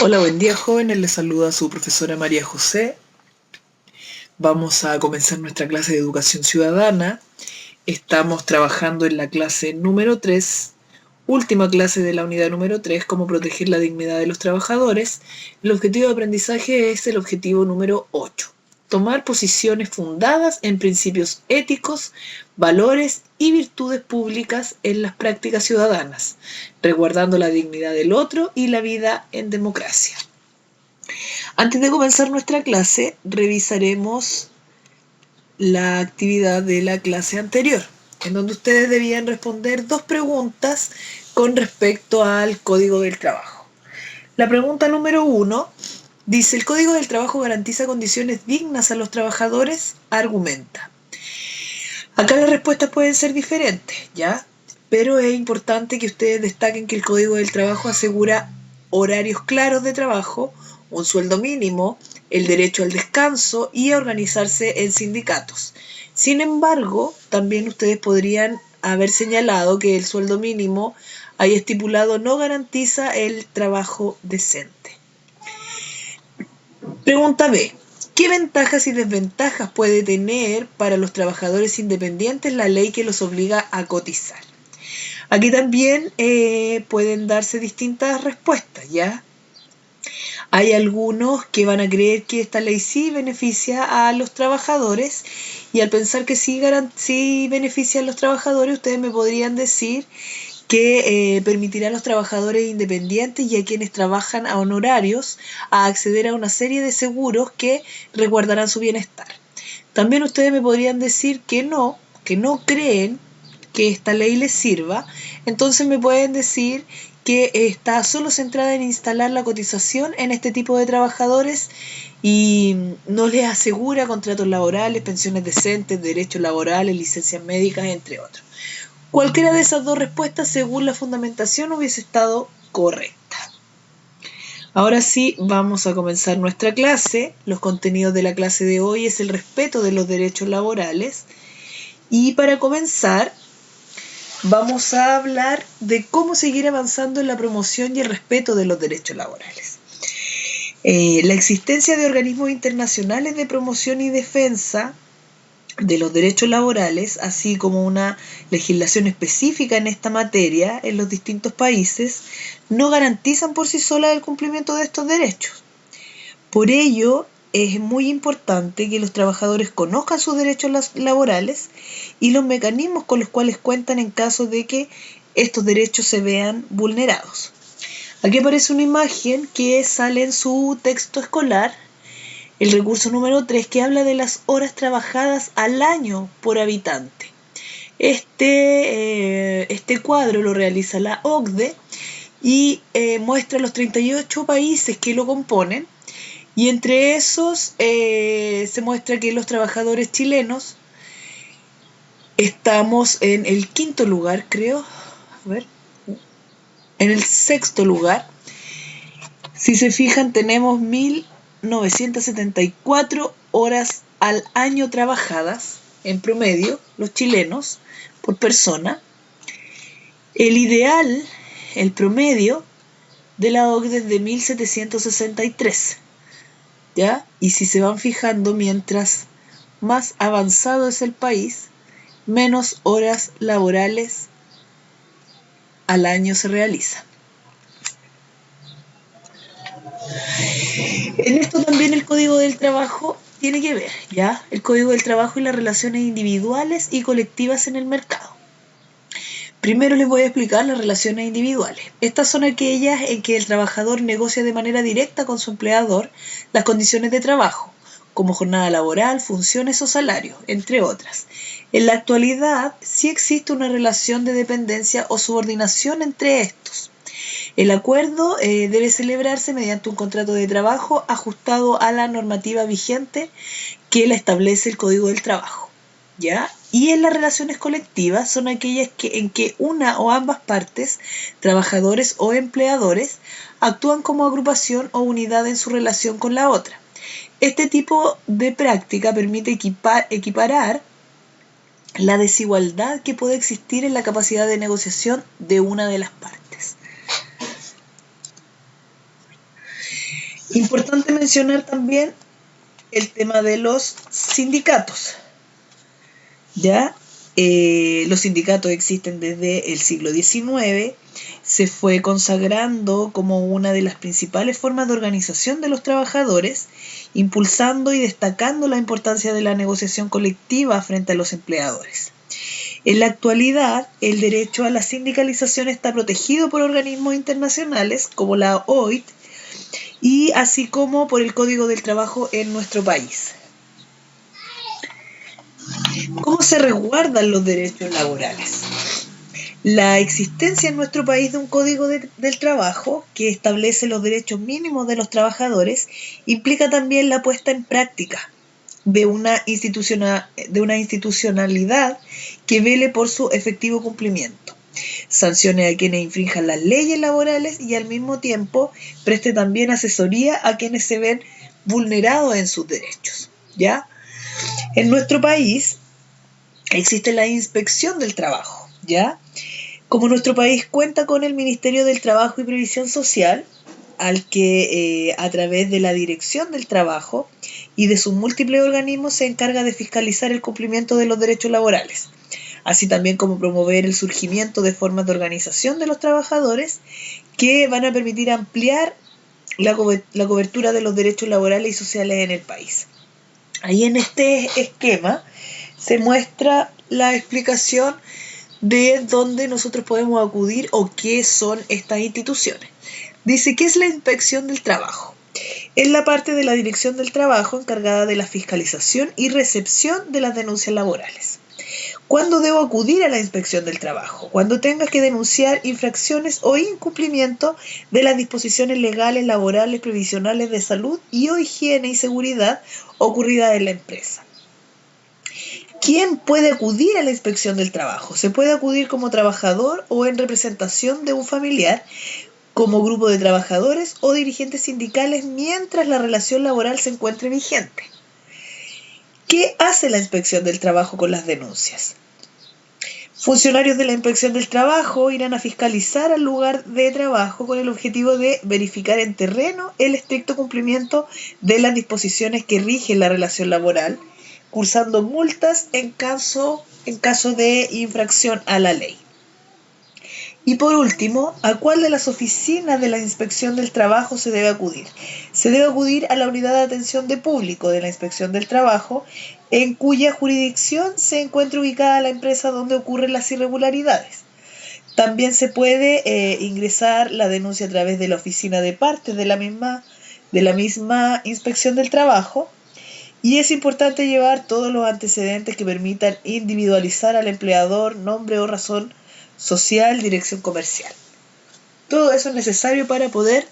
Hola, buen día jóvenes, les saluda su profesora María José. Vamos a comenzar nuestra clase de educación ciudadana. Estamos trabajando en la clase número 3, última clase de la unidad número 3, cómo proteger la dignidad de los trabajadores. El objetivo de aprendizaje es el objetivo número 8. Tomar posiciones fundadas en principios éticos, valores y virtudes públicas en las prácticas ciudadanas, resguardando la dignidad del otro y la vida en democracia. Antes de comenzar nuestra clase, revisaremos la actividad de la clase anterior, en donde ustedes debían responder 2 preguntas con respecto al Código del Trabajo. La pregunta número 1 dice: ¿el Código del Trabajo garantiza condiciones dignas a los trabajadores? Argumenta. Acá las respuestas pueden ser diferentes, ¿ya? Pero es importante que ustedes destaquen que el Código del Trabajo asegura horarios claros de trabajo, un sueldo mínimo, el derecho al descanso y a organizarse en sindicatos. Sin embargo, también ustedes podrían haber señalado que el sueldo mínimo ahí estipulado no garantiza el trabajo decente. Pregunta B. ¿Qué ventajas y desventajas puede tener para los trabajadores independientes la ley que los obliga a cotizar? Aquí también pueden darse distintas respuestas, ¿ya? Hay algunos que van a creer que esta ley sí beneficia a los trabajadores, y al pensar que sí beneficia a los trabajadores, ustedes me podrían decir que permitirá a los trabajadores independientes y a quienes trabajan a honorarios a acceder a una serie de seguros que resguardarán su bienestar. También ustedes me podrían decir que no creen que esta ley les sirva. Entonces me pueden decir que está solo centrada en instalar la cotización en este tipo de trabajadores y no les asegura contratos laborales, pensiones decentes, derechos laborales, licencias médicas, entre otros. Cualquiera de esas 2 respuestas, según la fundamentación, hubiese estado correcta. Ahora sí, vamos a comenzar nuestra clase. Los contenidos de la clase de hoy es el respeto de los derechos laborales. Y para comenzar, vamos a hablar de cómo seguir avanzando en la promoción y el respeto de los derechos laborales. La existencia de organismos internacionales de promoción y defensa de los derechos laborales, así como una legislación específica en esta materia en los distintos países, no garantizan por sí solas el cumplimiento de estos derechos. Por ello, es muy importante que los trabajadores conozcan sus derechos laborales y los mecanismos con los cuales cuentan en caso de que estos derechos se vean vulnerados. Aquí aparece una imagen que sale en su texto escolar, el recurso número 3, que habla de las horas trabajadas al año por habitante. Este cuadro lo realiza la OCDE y muestra los 38 países que lo componen, y entre esos se muestra que los trabajadores chilenos estamos en el 5.º lugar, creo, en el 6.º lugar. Si se fijan, tenemos 1.974 horas al año trabajadas, en promedio, los chilenos, por persona. El ideal, el promedio de la OCDE es de 1.763, ¿ya? Y si se van fijando, mientras más avanzado es el país, menos horas laborales al año se realizan. En esto también el Código del Trabajo tiene que ver, ¿ya? El Código del Trabajo y las relaciones individuales y colectivas en el mercado. Primero les voy a explicar las relaciones individuales. Estas son aquellas en que el trabajador negocia de manera directa con su empleador las condiciones de trabajo, como jornada laboral, funciones o salario, entre otras. En la actualidad sí existe una relación de dependencia o subordinación entre estos. El acuerdo debe celebrarse mediante un contrato de trabajo ajustado a la normativa vigente que la establece el Código del Trabajo, ¿ya? Y en las relaciones colectivas son aquellas en que una o ambas partes, trabajadores o empleadores, actúan como agrupación o unidad en su relación con la otra. Este tipo de práctica permite equiparar la desigualdad que puede existir en la capacidad de negociación de una de las partes. Importante mencionar también el tema de los sindicatos. ¿Ya? Los sindicatos existen desde el siglo XIX, se fue consagrando como una de las principales formas de organización de los trabajadores, impulsando y destacando la importancia de la negociación colectiva frente a los empleadores. En la actualidad, el derecho a la sindicalización está protegido por organismos internacionales como la OIT y así como por el Código del Trabajo en nuestro país. ¿Cómo se resguardan los derechos laborales? La existencia en nuestro país de un código del trabajo que establece los derechos mínimos de los trabajadores implica también la puesta en práctica de una institucionalidad que vele por su efectivo cumplimiento, sancione a quienes infrinjan las leyes laborales y al mismo tiempo preste también asesoría a quienes se ven vulnerados en sus derechos. ¿Ya? En nuestro país existe la inspección del trabajo, ¿ya? Como nuestro país cuenta con el Ministerio del Trabajo y Previsión Social, al que a través de la Dirección del Trabajo y de sus múltiples organismos se encarga de fiscalizar el cumplimiento de los derechos laborales, así también como promover el surgimiento de formas de organización de los trabajadores que van a permitir ampliar la cobertura de los derechos laborales y sociales en el país. Ahí en este esquema se muestra la explicación de dónde nosotros podemos acudir o qué son estas instituciones. Dice, ¿qué es la inspección del trabajo? Es la parte de la Dirección del Trabajo encargada de la fiscalización y recepción de las denuncias laborales. ¿Cuándo debo acudir a la inspección del trabajo? Cuando tenga que denunciar infracciones o incumplimiento de las disposiciones legales, laborales, previsionales de salud y o higiene y seguridad ocurridas en la empresa. ¿Quién puede acudir a la inspección del trabajo? Se puede acudir como trabajador o en representación de un familiar, como grupo de trabajadores o dirigentes sindicales mientras la relación laboral se encuentre vigente. ¿Qué hace la inspección del trabajo con las denuncias? Funcionarios de la inspección del trabajo irán a fiscalizar al lugar de trabajo con el objetivo de verificar en terreno el estricto cumplimiento de las disposiciones que rigen la relación laboral, cursando multas en caso de infracción a la ley. Y por último, ¿a cuál de las oficinas de la Inspección del Trabajo se debe acudir? Se debe acudir a la Unidad de Atención de Público de la Inspección del Trabajo, en cuya jurisdicción se encuentra ubicada la empresa donde ocurren las irregularidades. También se puede ingresar la denuncia a través de la oficina de partes de la misma Inspección del Trabajo. Y es importante llevar todos los antecedentes que permitan individualizar al empleador, nombre o razón social, dirección comercial. Todo eso es necesario para poder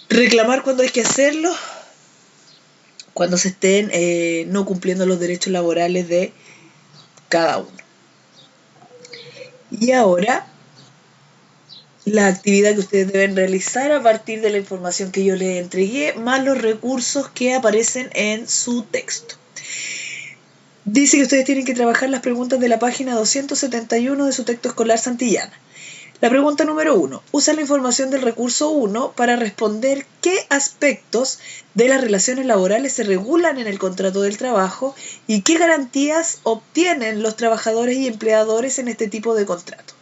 reclamar cuando hay que hacerlo, cuando se estén no cumpliendo los derechos laborales de cada uno. Y ahora, la actividad que ustedes deben realizar a partir de la información que yo les entregué, más los recursos que aparecen en su texto. Dice que ustedes tienen que trabajar las preguntas de la página 271 de su texto escolar Santillana. La pregunta número 1. Usa la información del recurso 1 para responder qué aspectos de las relaciones laborales se regulan en el contrato del trabajo y qué garantías obtienen los trabajadores y empleadores en este tipo de contrato.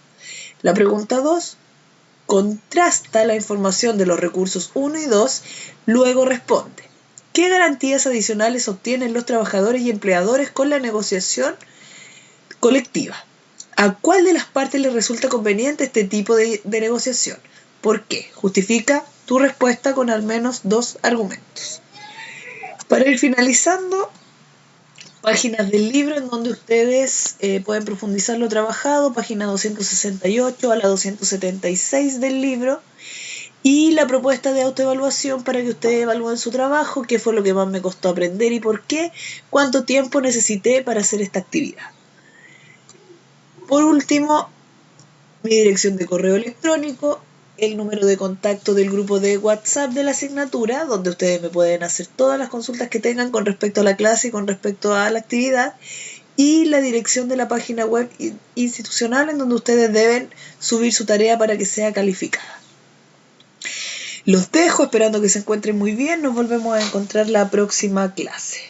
La pregunta 2. Contrasta la información de los recursos 1 y 2, luego responde. ¿Qué garantías adicionales obtienen los trabajadores y empleadores con la negociación colectiva? ¿A cuál de las partes les resulta conveniente este tipo de negociación? ¿Por qué? Justifica tu respuesta con al menos 2 argumentos. Para ir finalizando, páginas del libro en donde ustedes pueden profundizar lo trabajado, página 268 a la 276 del libro. Y la propuesta de autoevaluación para que ustedes evalúen su trabajo, qué fue lo que más me costó aprender y por qué, cuánto tiempo necesité para hacer esta actividad. Por último, mi dirección de correo electrónico, el número de contacto del grupo de WhatsApp de la asignatura, donde ustedes me pueden hacer todas las consultas que tengan con respecto a la clase y con respecto a la actividad, y la dirección de la página web institucional en donde ustedes deben subir su tarea para que sea calificada. Los dejo esperando que se encuentren muy bien. Nos volvemos a encontrar la próxima clase.